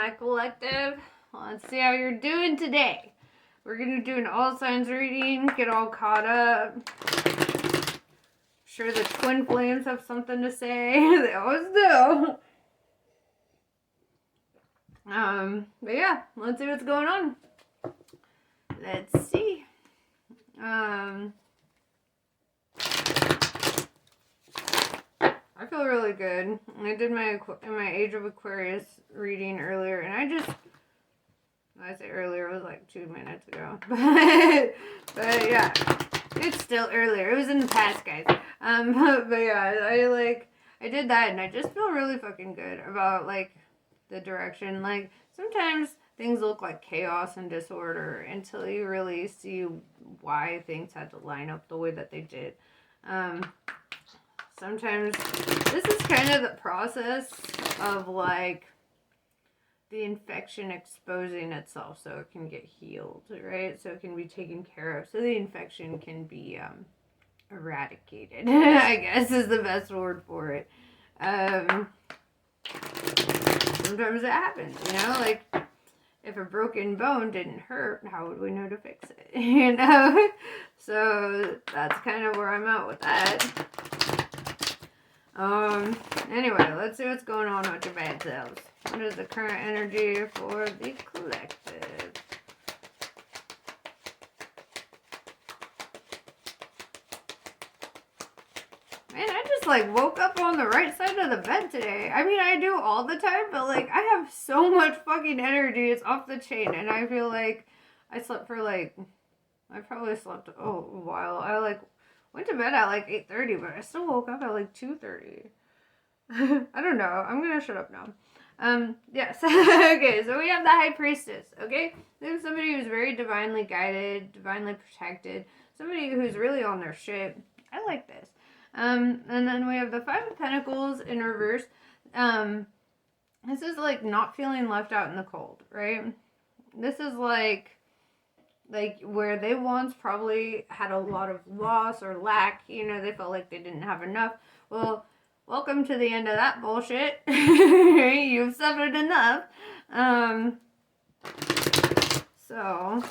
my collective. Let's see how you're doing today. We're going to do an all signs reading, get all caught up. Sure the twin flames have something to say. They always do. But yeah, let's see what's going on. Let's see. I feel really good. I did my Age of Aquarius reading earlier, and I say earlier, it was like 2 minutes ago. but yeah, it's still earlier. It was in the past, guys. But yeah, I did that, and I just feel really fucking good about, like, the direction. Like, sometimes things look like chaos and disorder until you really see why things had to line up the way that they did. Sometimes this is kind of the process of, like, the infection exposing itself so it can get healed, right? So it can be taken care of. So the infection can be eradicated, I guess is the best word for it. Sometimes it happens, you know? Like, if a broken bone didn't hurt, how would we know to fix it? You know? So that's kind of where I'm at with that. Anyway, let's see what's going on with your bad selves. What is the current energy for the collective? Man, I just like woke up on the right side of the bed today. I mean, I do all the time, but like I have so much fucking energy. It's off the chain, and I feel like I slept for like I probably slept a while. I like went to bed at like 8:30, but I still woke up at like 2:30. I don't know. I'm gonna shut up now. Yes. Okay, so we have the High Priestess, okay? This is somebody who's very divinely guided, divinely protected, somebody who's really on their shit. I like this. And then we have the Five of Pentacles in reverse. This is like not feeling left out in the cold, right? This is like where they once probably had a lot of loss or lack, you know, they felt like they didn't have enough. Well, welcome to the end of that bullshit. You've suffered enough. So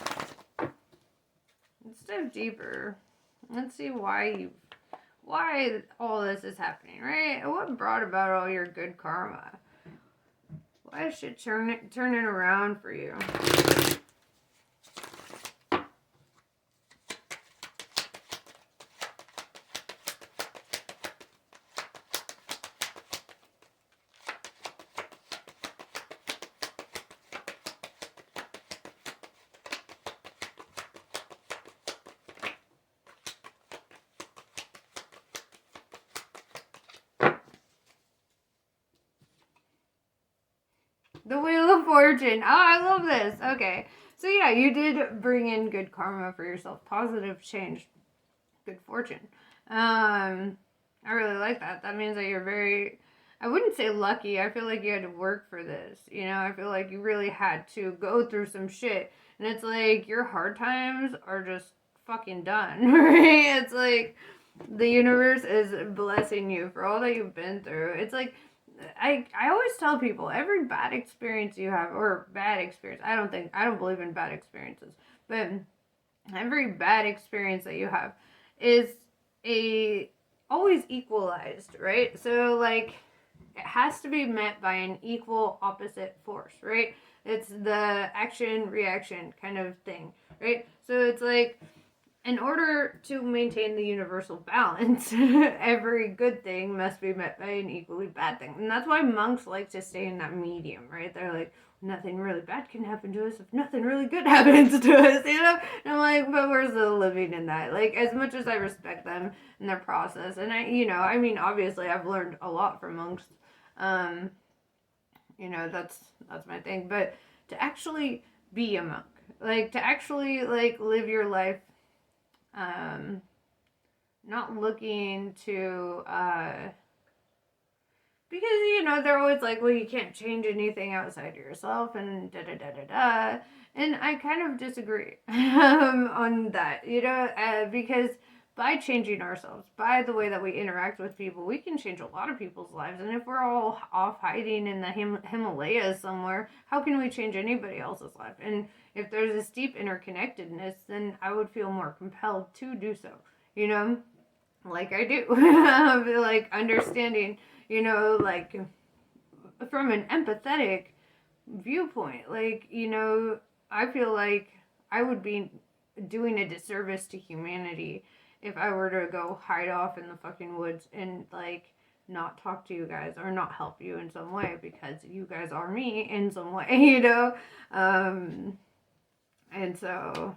let's dive deeper. Let's see why all this is happening, right? What brought about all your good karma? Why is shit turning around for you? The Wheel of Fortune. Oh, I love this. Okay. So yeah, you did bring in good karma for yourself. Positive change. Good fortune. I really like that. That means that you're very, I wouldn't say lucky. I feel like you had to work for this. You know, I feel like you really had to go through some shit. And it's like your hard times are just fucking done, right? It's like the universe is blessing you for all that you've been through. It's like, I always tell people every bad experience you have, or bad experience, I don't believe in bad experiences, but every bad experience that you have is always equalized, right? So like it has to be met by an equal opposite force, right? It's the action reaction kind of thing, right? So it's like in order to maintain the universal balance, every good thing must be met by an equally bad thing. And that's why monks like to stay in that medium, right? They're like, nothing really bad can happen to us if nothing really good happens to us, you know? And I'm like, but where's the living in that? Like, as much as I respect them and their process, and I mean, obviously I've learned a lot from monks. That's my thing. But to actually be a monk, like to actually like live your life not looking to because they're always like, well, you can't change anything outside of yourself and da da da da da, and I kind of disagree on that, because by changing ourselves, by the way that we interact with people, we can change a lot of people's lives. And if we're all off hiding in the Himalayas somewhere, how can we change anybody else's life? And if there's this deep interconnectedness, then I would feel more compelled to do so, you know, like I do. Like understanding, you know, like from an empathetic viewpoint, like, you know, I feel like I would be doing a disservice to humanity if I were to go hide off in the fucking woods and like not talk to you guys or not help you in some way, because you guys are me in some way, you know. And so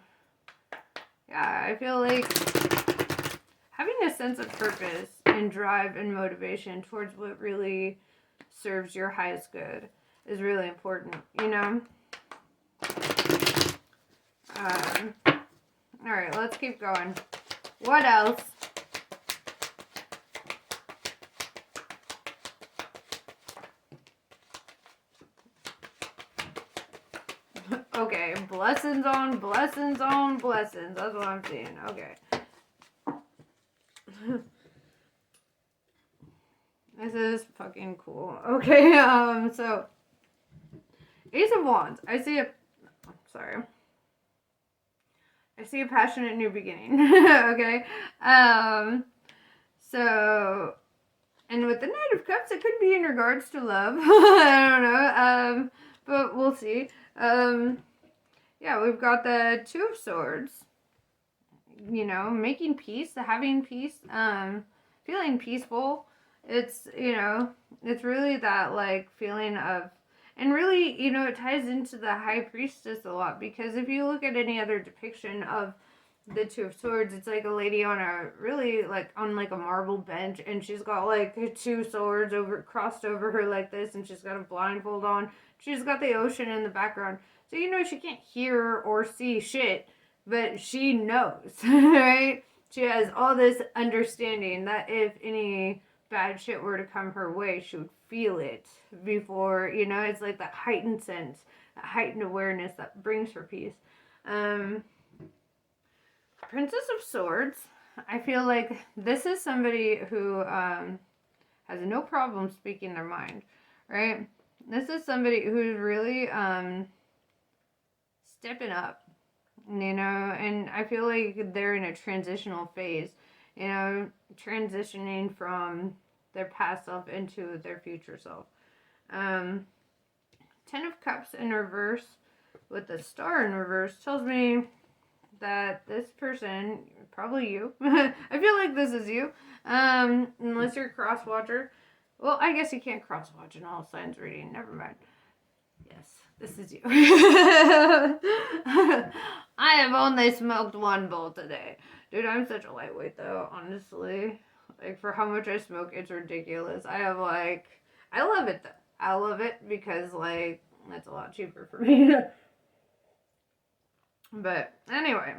yeah, I feel like having a sense of purpose and drive and motivation towards what really serves your highest good is really important, you know. All right, let's keep going. What else? Okay, blessings on blessings on blessings. That's what I'm seeing. Okay. This is fucking cool. Okay, so Ace of Wands. I see a passionate new beginning. Okay. So, and with the Knight of Cups, it could be in regards to love. I don't know. But we'll see. Yeah, we've got the Two of Swords. You know, making peace, having peace, feeling peaceful. It's, you know, it's really that like feeling of, and really, you know, it ties into the High Priestess a lot, because if you look at any other depiction of the Two of Swords, it's like a lady on a really like on like a marble bench, and she's got like two swords crossed over her like this, and she's got a blindfold on. She's got the ocean in the background, so you know she can't hear or see shit, but she knows, right? She has all this understanding that if any bad shit were to come her way, she would feel it before, you know, it's like that heightened sense, that heightened awareness that brings her peace. Princess of Swords, I feel like this is somebody who has no problem speaking their mind, right? This is somebody who's really stepping up, you know, and I feel like they're in a transitional phase, you know, transitioning from their past self into their future self. Ten of Cups in reverse with the Star in reverse tells me that this person, probably you, I feel like this is you, unless you're a cross watcher. Well, I guess you can't cross watch in all signs reading, never mind. Yes, this is you. I have only smoked one bowl today. Dude, I'm such a lightweight though, honestly. Like, for how much I smoke, it's ridiculous. I have like, I love it though. I love it because like, that's a lot cheaper for me. But anyway,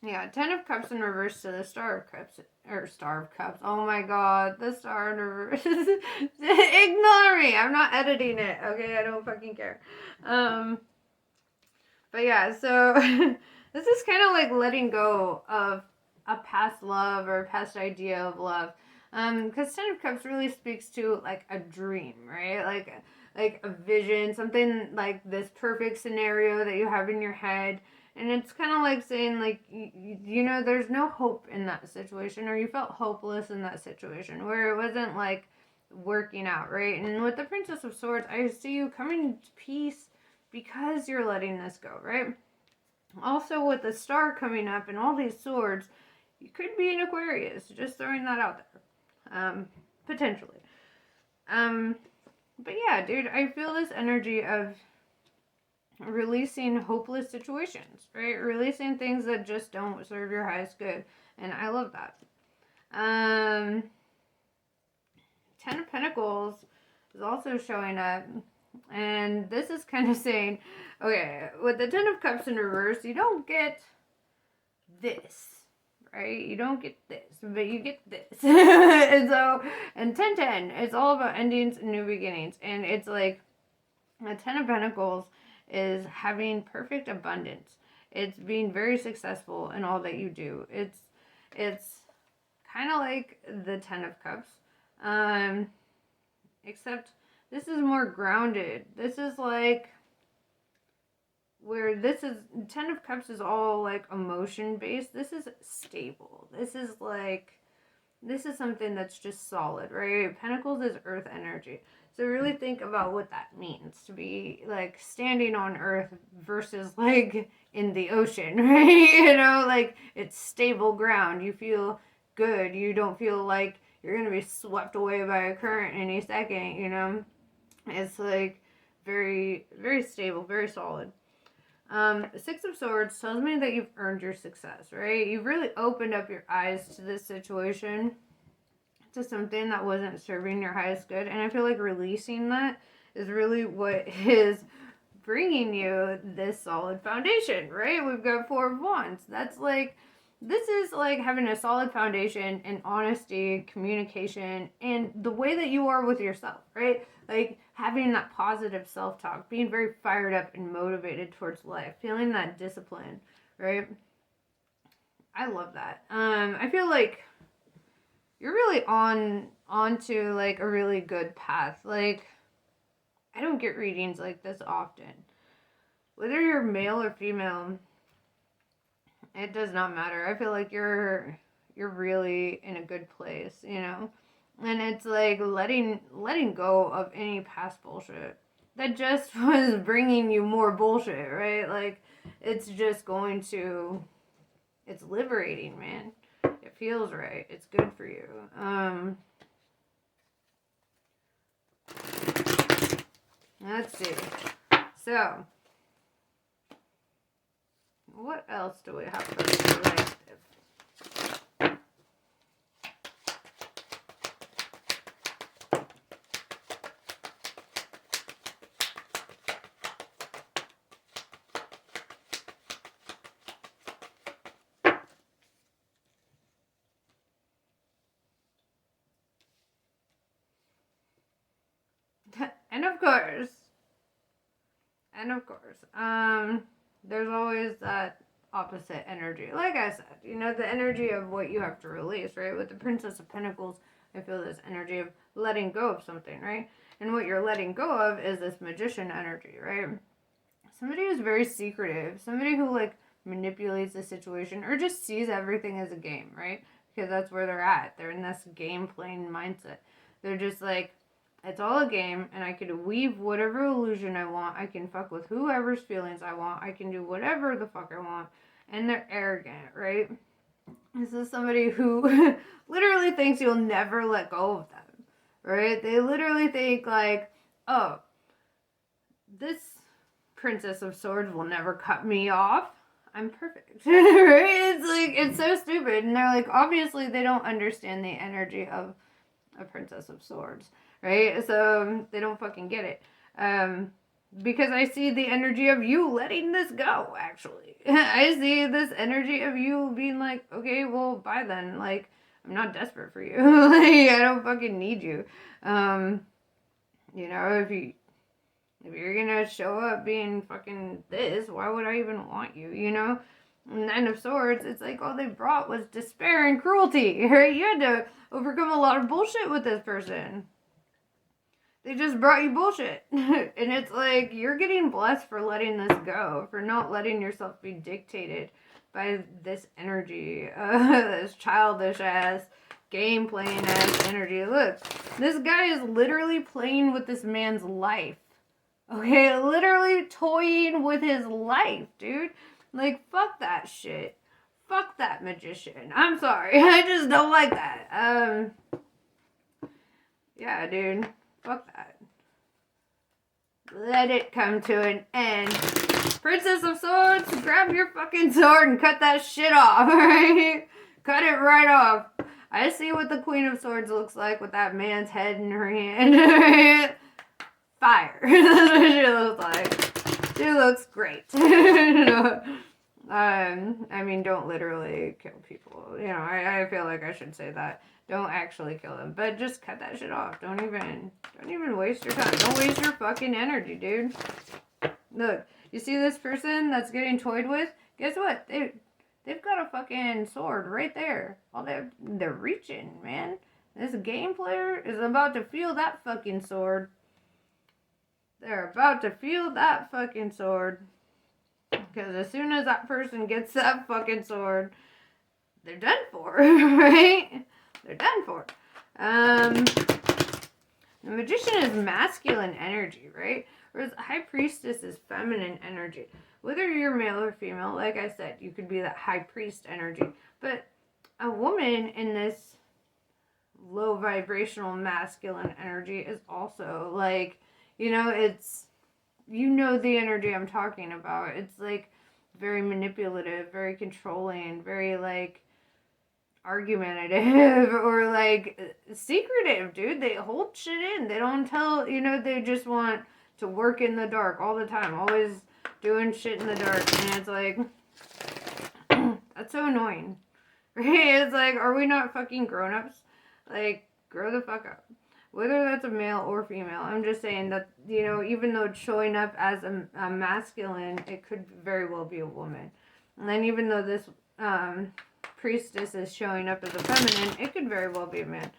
yeah, Ten of Cups in reverse to the Star of Cups, or Star of Cups. Oh my God, the Star in reverse. Ignore me. I'm not editing it. Okay, I don't fucking care. But yeah, so this is kind of like letting go of a past love or a past idea of love. Because Ten of Cups really speaks to like a dream, right? Like a vision, something like this perfect scenario that you have in your head. And it's kind of like saying, like, you know, there's no hope in that situation, or you felt hopeless in that situation where it wasn't like working out, right? And with the Princess of Swords, I see you coming to peace because you're letting this go, right? Also, with the Star coming up and all these swords, you could be an Aquarius. Just throwing that out there. Potentially. But yeah, dude, I feel this energy of releasing hopeless situations, right? Releasing things that just don't serve your highest good. And I love that. Ten of Pentacles is also showing up. And this is kind of saying, okay, with the Ten of Cups in reverse, you don't get this, right? You don't get this, but you get this. And so, and 10-10, it's all about endings and new beginnings. And it's like, the Ten of Pentacles is having perfect abundance. It's being very successful in all that you do. It's kind of like the Ten of Cups, except this is more grounded. This is like where this is Ten of Cups is all like emotion based. This is stable. This is something that's just solid, right? Pentacles is earth energy. So really think about what that means to be like standing on earth versus like in the ocean, right? You know, like it's stable ground. You feel good. You don't feel like you're going to be swept away by a current any second, you know? It's like very, very stable, very solid. Six of Swords tells me that you've earned your success, right? You've really opened up your eyes to this situation, to something that wasn't serving your highest good. And I feel like releasing that is really what is bringing you this solid foundation, right? We've got Four of Wands. That's like, this is like having a solid foundation and honesty, communication, and the way that you are with yourself, right? Like having that positive self-talk, being very fired up and motivated towards life, feeling that discipline, right? I love that. I feel like you're really onto like a really good path. Like, I don't get readings like this often. Whether you're male or female, it does not matter. I feel like you're really in a good place, you know? And it's like letting go of any past bullshit that just was bringing you more bullshit, right? Like, it's just going to, it's liberating, man. It feels right. It's good for you. Let's see. So, what else do we have for the collective? And of course, there's always that opposite energy. Like I said, you know, the energy of what you have to release, right? With the Princess of Pentacles, I feel this energy of letting go of something, right? And what you're letting go of is this Magician energy, right? Somebody who's very secretive, somebody who like manipulates the situation or just sees everything as a game, right? Because that's where they're at. They're in this game playing mindset. They're just like, it's all a game, and I can weave whatever illusion I want. I can fuck with whoever's feelings I want. I can do whatever the fuck I want. And they're arrogant, right? This is somebody who literally thinks you'll never let go of them, right? They literally think like, oh, this Princess of Swords will never cut me off. I'm perfect, right? It's like, it's so stupid. And they're like, obviously they don't understand the energy of a Princess of Swords, right? So they don't fucking get it. Because I see the energy of you letting this go, actually. I see this energy of you being like, okay, well, bye then. Like, I'm not desperate for you. Like, I don't fucking need you. You know, if you're gonna show up being fucking this, why would I even want you, you know? Nine of Swords, it's like all they brought was despair and cruelty, right? You had to overcome a lot of bullshit with this person. They just brought you bullshit. And it's like, you're getting blessed for letting this go, for not letting yourself be dictated by this energy, this childish ass, game playing ass energy. Look, this guy is literally playing with this man's life. Okay, literally toying with his life, dude. Like, fuck that shit. Fuck that Magician. I'm sorry. I just don't like that. Yeah, dude. Fuck that. Let it come to an end. Princess of Swords, grab your fucking sword and cut that shit off, alright? Cut it right off. I see what the Queen of Swords looks like with that man's head in her hand. Fire. That's what she looks like. She looks great. I mean, don't literally kill people. You know, I feel like I should say that. Don't actually kill them, but just cut that shit off. Don't even waste your time. Don't waste your fucking energy, dude. Look, you see this person that's getting toyed with? Guess what? They've got a fucking sword right there. They're reaching, man. This game player is about to feel that fucking sword. They're about to feel that fucking sword. Because as soon as that person gets that fucking sword, they're done for, right? They're done for. The magician is masculine energy, right? Whereas high priestess is feminine energy. Whether you're male or female, like I said, you could be that high priest energy. But a woman in this low vibrational masculine energy is also like, it's, the energy I'm talking about. It's like very manipulative, very controlling, very like argumentative or like secretive, dude. They hold shit in. They don't tell, they just want to work in the dark all the time, always doing shit in the dark. And it's like, that's so annoying, right? It's like, are we not fucking grown-ups? Like, grow the fuck up. Whether that's a male or female, I'm just saying that, even though it's showing up as a masculine, it could very well be a woman. And then even though this priestess is showing up as a feminine, it could very well be a man.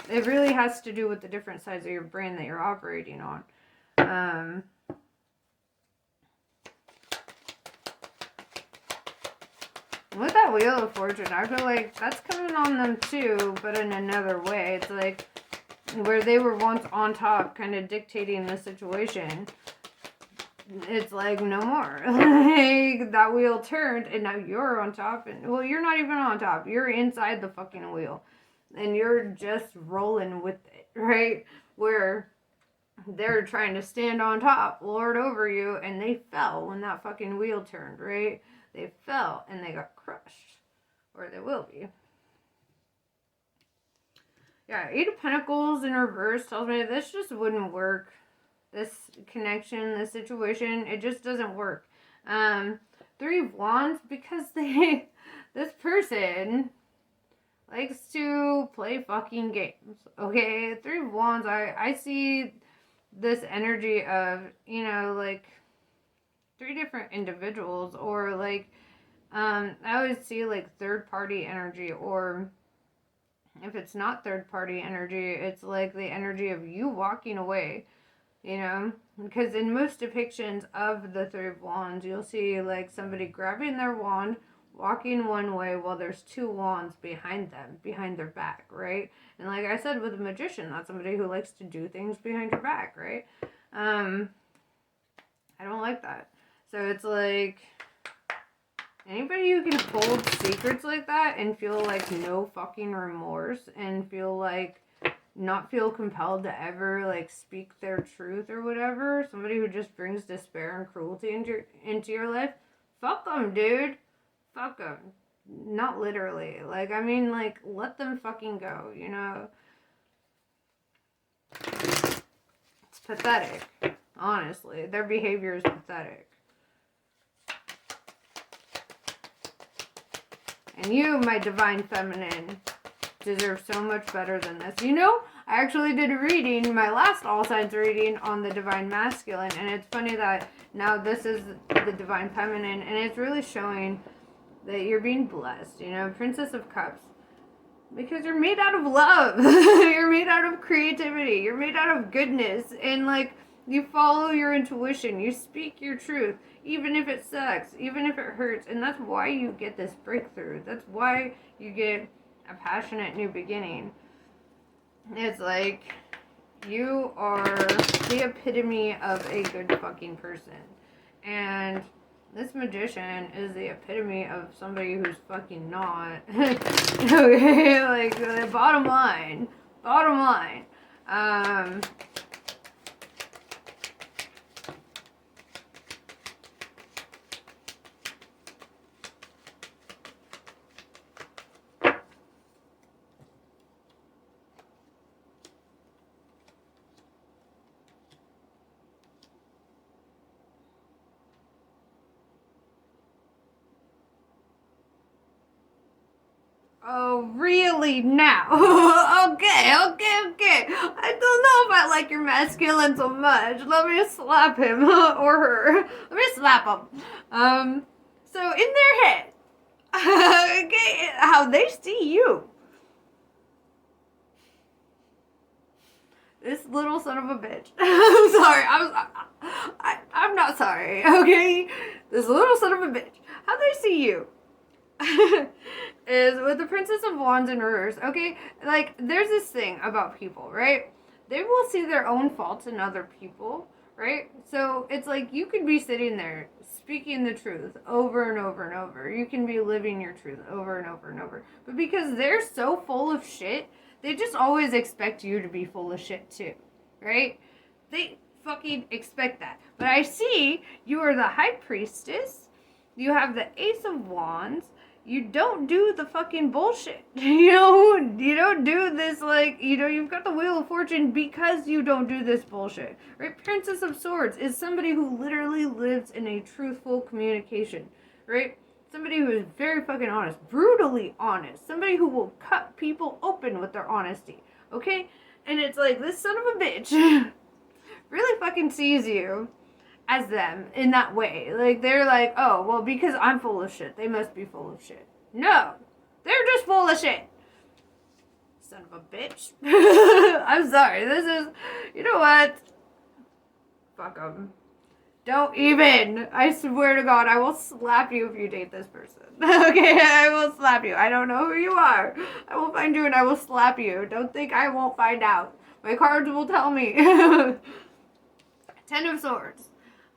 It really has to do with the different sides of your brain that you're operating on. With that Wheel of Fortune, I feel like that's coming on them too, but in another way. It's like where they were once on top, kind of dictating the situation. It's like no more. Like that wheel turned and now you're on top, and well, you're not even on top. You're inside the fucking wheel and you're just rolling with it, right? Where they're trying to stand on top, lord over you, and they fell when that fucking wheel turned, right? They fell and they got crushed, or they will be. Yeah, Eight of Pentacles in reverse tells me this just wouldn't work. This connection, this situation, it just doesn't work. Three of Wands, because this person likes to play fucking games, okay? Three of Wands, I see this energy of, like, three different individuals, or, like, I always see, like, third-party energy, or if it's not third-party energy, it's, like, the energy of you walking away. Because in most depictions of the Three of Wands, you'll see like somebody grabbing their wand, walking one way while there's two wands behind them, behind their back, right? And like I said with a magician, that's somebody who likes to do things behind your back, right? I don't like that. So it's like anybody who can hold secrets like that and feel like no fucking remorse and not feel compelled to ever like speak their truth or whatever, somebody who just brings despair and cruelty into your life, fuck them, dude. Fuck them. Not literally. Like, I mean, like, let them fucking go, It's pathetic. Honestly, their behavior is pathetic. And you, my divine feminine, deserve so much better than this. I actually did a reading, my last All Signs reading, on the divine masculine, and it's funny that now this is the divine feminine, and it's really showing that you're being blessed, Princess of Cups, because you're made out of love. You're made out of creativity. You're made out of goodness, and like you follow your intuition. You speak your truth, even if it sucks, even if it hurts, and that's why you get this breakthrough. That's why you get a passionate new beginning. It's like you are the epitome of a good fucking person, and this magician is the epitome of somebody who's fucking not. Okay, like the bottom line. Oh, really? Now? Okay. I don't know if I like your masculine so much. Let me slap him or her. Let me slap him. So in their head, Okay, how they see you. This little son of a bitch. I'm sorry. I'm not sorry. Okay, this little son of a bitch. How they see you is with the Princess of Wands in reverse. Okay, like there's this thing about people, right? They will see their own faults in other people, right? So it's like you could be sitting there speaking the truth over and over and over. You can be living your truth over and over and over. But because they're so full of shit, they just always expect you to be full of shit too, right? They fucking expect that. But I see you are the High Priestess. You have the Ace of Wands. You don't do the fucking bullshit. You don't do this, like, you've got the Wheel of Fortune because you don't do this bullshit. Right? Princess of Swords is somebody who literally lives in a truthful communication. Right? Somebody who is very fucking honest. Brutally honest. Somebody who will cut people open with their honesty. Okay? And it's like, this son of a bitch really fucking sees you as them in that way. Like, they're like, oh, well, because I'm full of shit, they must be full of shit. No, they're just full of shit. Son of a bitch. I'm sorry. This is, you know what? Fuck them. Don't even. I swear to God, I will slap you if you date this person. Okay, I will slap you. I don't know who you are. I will find you and I will slap you. Don't think I won't find out. My cards will tell me. Ten of Swords.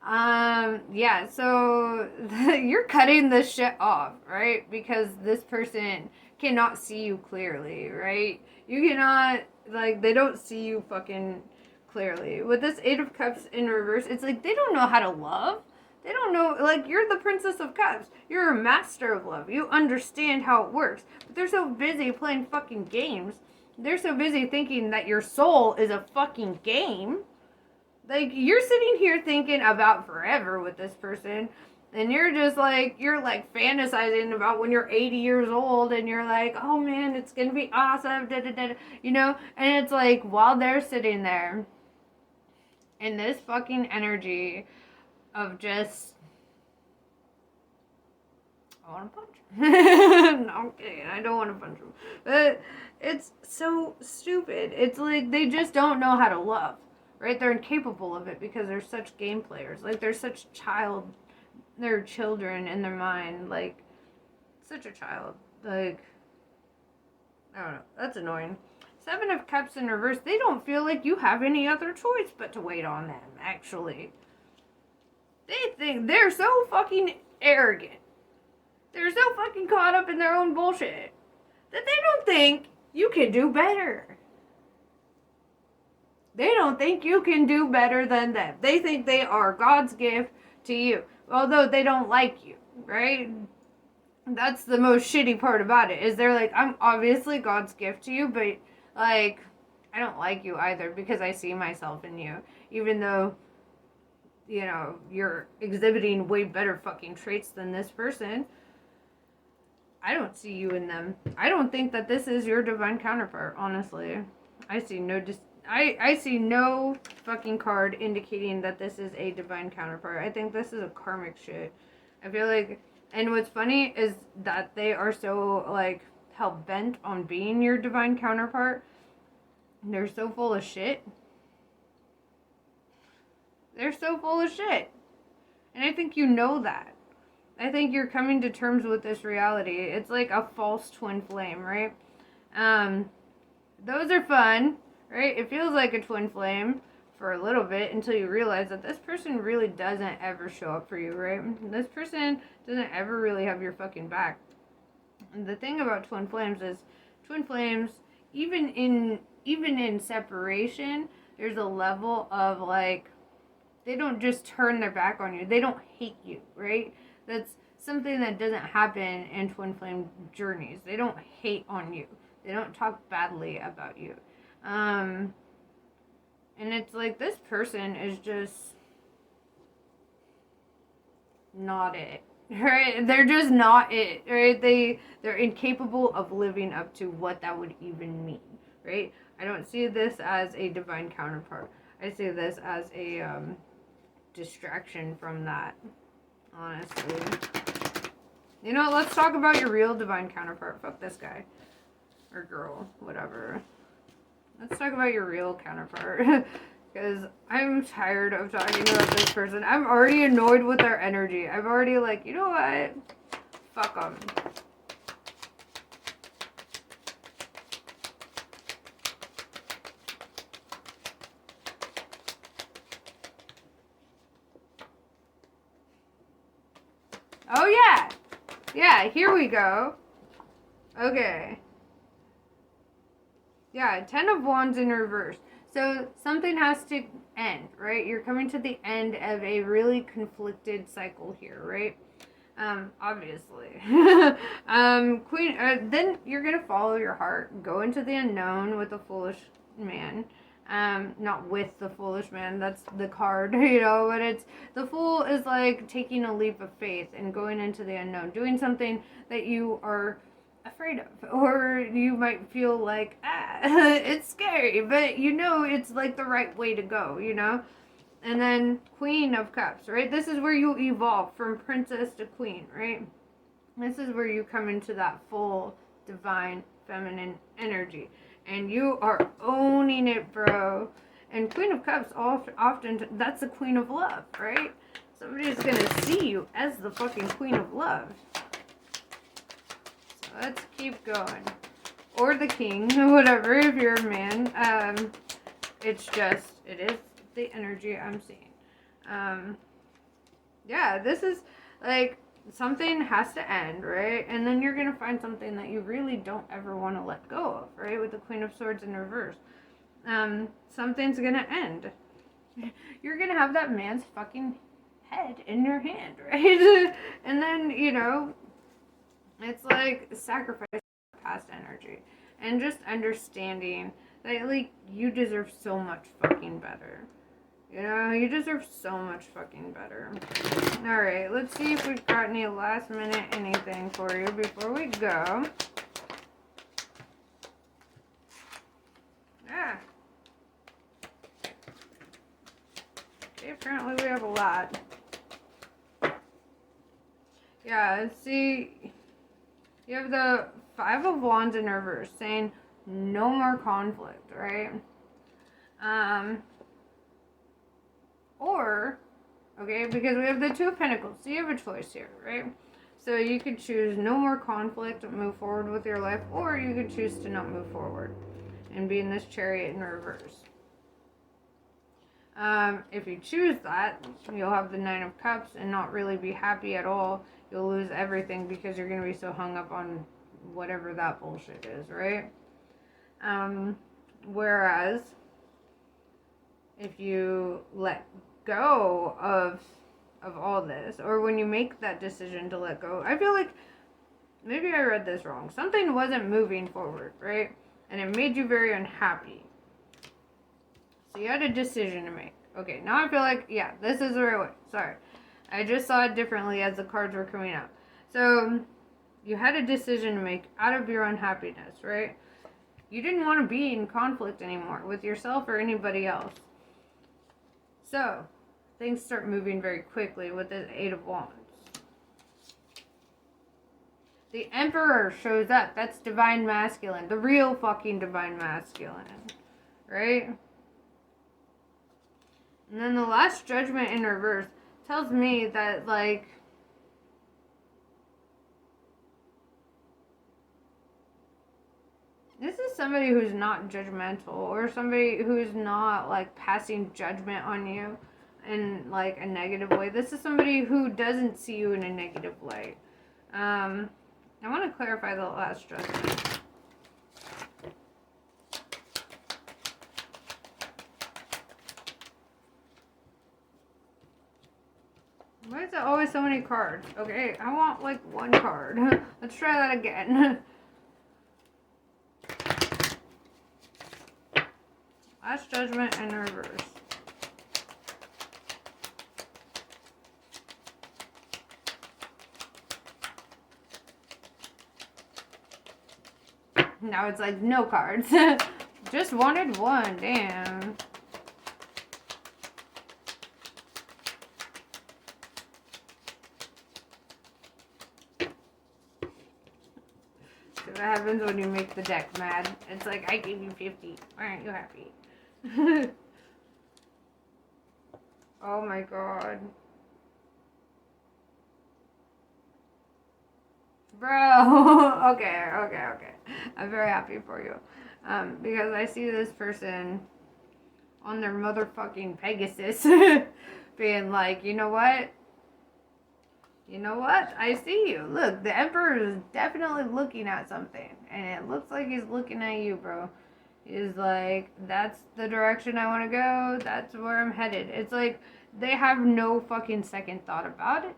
Yeah, so you're cutting this shit off, right? Because this person cannot see you clearly, right? You cannot, like, they don't see you fucking clearly. With this Eight of Cups in reverse, it's like they don't know how to love. They don't know, like, you're the Princess of Cups. You're a master of love. You understand how it works. But they're so busy playing fucking games. They're so busy thinking that your soul is a fucking game. Like, you're sitting here thinking about forever with this person, and you're like fantasizing about when you're 80 years old, and you're like, oh man, it's gonna be awesome, da da da, and it's like, while they're sitting there in this fucking energy of just, I want to punch him. No, I'm kidding, I don't want to punch him, but it's so stupid. It's like, they just don't know how to love. Right? They're incapable of it because they're such game players. Like, they're such they're children in their mind. Like, such a child. Like, I don't know. That's annoying. Seven of Cups in reverse, they don't feel like you have any other choice but to wait on them, actually. They think they're so fucking arrogant. They're so fucking caught up in their own bullshit that they don't think you can do better. They don't think you can do better than them. They think they are God's gift to you. Although they don't like you, right? That's the most shitty part about it. Is they're like, I'm obviously God's gift to you, but, like, I don't like you either because I see myself in you. Even though, you're exhibiting way better fucking traits than this person. I don't see you in them. I don't think that this is your divine counterpart, honestly. I see no fucking card indicating that this is a divine counterpart. I think this is a karmic shit. I feel like, and what's funny is that they are so, like, hell-bent on being your divine counterpart. They're so full of shit. They're so full of shit. And I think you know that. I think you're coming to terms with this reality. It's like a false twin flame, right? Those are fun. Right? It feels like a twin flame for a little bit until you realize that this person really doesn't ever show up for you, right? This person doesn't ever really have your fucking back. And the thing about twin flames is, twin flames, even in separation, there's a level of, like, they don't just turn their back on you. They don't hate you, right? That's something that doesn't happen in twin flame journeys. They don't hate on you. They don't talk badly about you. And it's like, this person is just not it, right? They're just not it, right? They're incapable of living up to what that would even mean, right? I don't see this as a divine counterpart. I see this as a distraction from that, honestly. You know, let's talk about your real divine counterpart. Fuck this guy. Or girl. Whatever. Let's talk about your real counterpart. Because I'm tired of talking about this person. I'm already annoyed with their energy. I'm already like, you know what? Fuck them. Oh, yeah. Yeah, here we go. Okay. Yeah, 10 of Wands in reverse. So something has to end, right? You're coming to the end of a really conflicted cycle here, right? Obviously. Queen, then you're going to follow your heart. Go into the unknown with a foolish man. Not with the foolish man, that's the card, you know, but it's, the fool is like taking a leap of faith and going into the unknown, doing something that you are afraid of, or you might feel like, it's scary, but you know it's like the right way to go, you know. And then Queen of Cups, right? This is where you evolve from princess to queen, right? This is where you come into that full divine feminine energy, and you are owning it, bro. And Queen of Cups often, that's the Queen of Love, right? Somebody's gonna see you as the fucking Queen of Love. Let's keep going. Or the king, whatever, if you're a man. It's just, it is the energy I'm seeing. Yeah, this is like, something has to end, right? And then you're going to find something that you really don't ever want to let go of, right? With the Queen of Swords in reverse. Something's going to end. You're going to have that man's fucking head in your hand, right? And then, you know, it's like sacrifice past energy and just understanding that, like, you deserve so much fucking better. You know, you deserve so much fucking better. Alright, let's see if we've got any last minute anything for you before we go. Yeah. Okay, apparently we have a lot. Yeah, see, you have the Five of Wands in reverse, saying no more conflict, right? Or, okay, because we have the Two of Pentacles, so you have a choice here, right? So you could choose no more conflict, move forward with your life, or you could choose to not move forward and be in this Chariot in reverse. If you choose that, you'll have the Nine of Cups and not really be happy at all. You'll lose everything because you're going to be so hung up on whatever that bullshit is, right? Whereas, if you let go of all this, or when you make that decision to let go, I feel like maybe I read this wrong. Something wasn't moving forward, right? And it made you very unhappy. So you had a decision to make. Okay, now I feel like, yeah, this is the right way. Sorry. I just saw it differently as the cards were coming out. So, you had a decision to make out of your unhappiness, right? You didn't want to be in conflict anymore with yourself or anybody else. So, things start moving very quickly with the Eight of Wands. The Emperor shows up. That's divine masculine. The real fucking divine masculine. Right? And then the Last Judgment in reverse tells me that, like, this is somebody who's not judgmental, or somebody who's not, like, passing judgment on you in, like, a negative way. This is somebody who doesn't see you in a negative light. I want to clarify the Last Judgment. Why is it always so many cards? Okay, I want, like, one card. Let's try that again. Last Judgment in reverse. Now it's like no cards. Just wanted one, damn. That happens when you make the deck mad. It's like, I gave you 50. Why aren't you happy? Oh my god. Bro. Okay. I'm very happy for you. Because I see this person on their motherfucking Pegasus being like, you know what? You know what? I see you. Look, the Emperor is definitely looking at something. And it looks like he's looking at you, bro. He's like, that's the direction I want to go. That's where I'm headed. It's like they have no fucking second thought about it.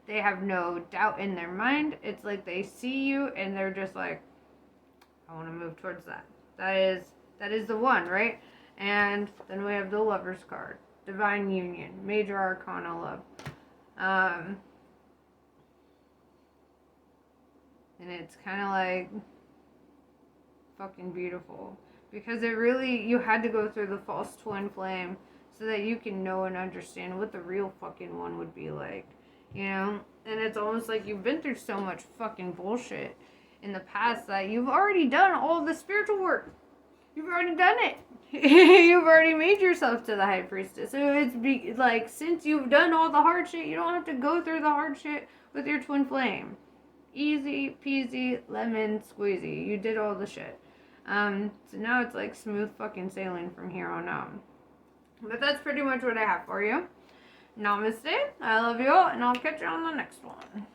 They have no doubt in their mind. It's like they see you and they're just like, I want to move towards that. That is the one, right? And then we have the Lover's card. Divine Union. Major Arcana Love. And it's kind of like fucking beautiful. Because it really, you had to go through the false twin flame so that you can know and understand what the real fucking one would be like. You know? And it's almost like you've been through so much fucking bullshit in the past that you've already done all the spiritual work. You've already done it. You've already made yourself to the high priestess. So it's like, since you've done all the hard shit, you don't have to go through the hard shit with your twin flame. Easy peasy, lemon squeezy. You did all the shit. So now it's like smooth fucking sailing from here on out. But that's pretty much what I have for you. Namaste. I love you all, and I'll catch you on the next one.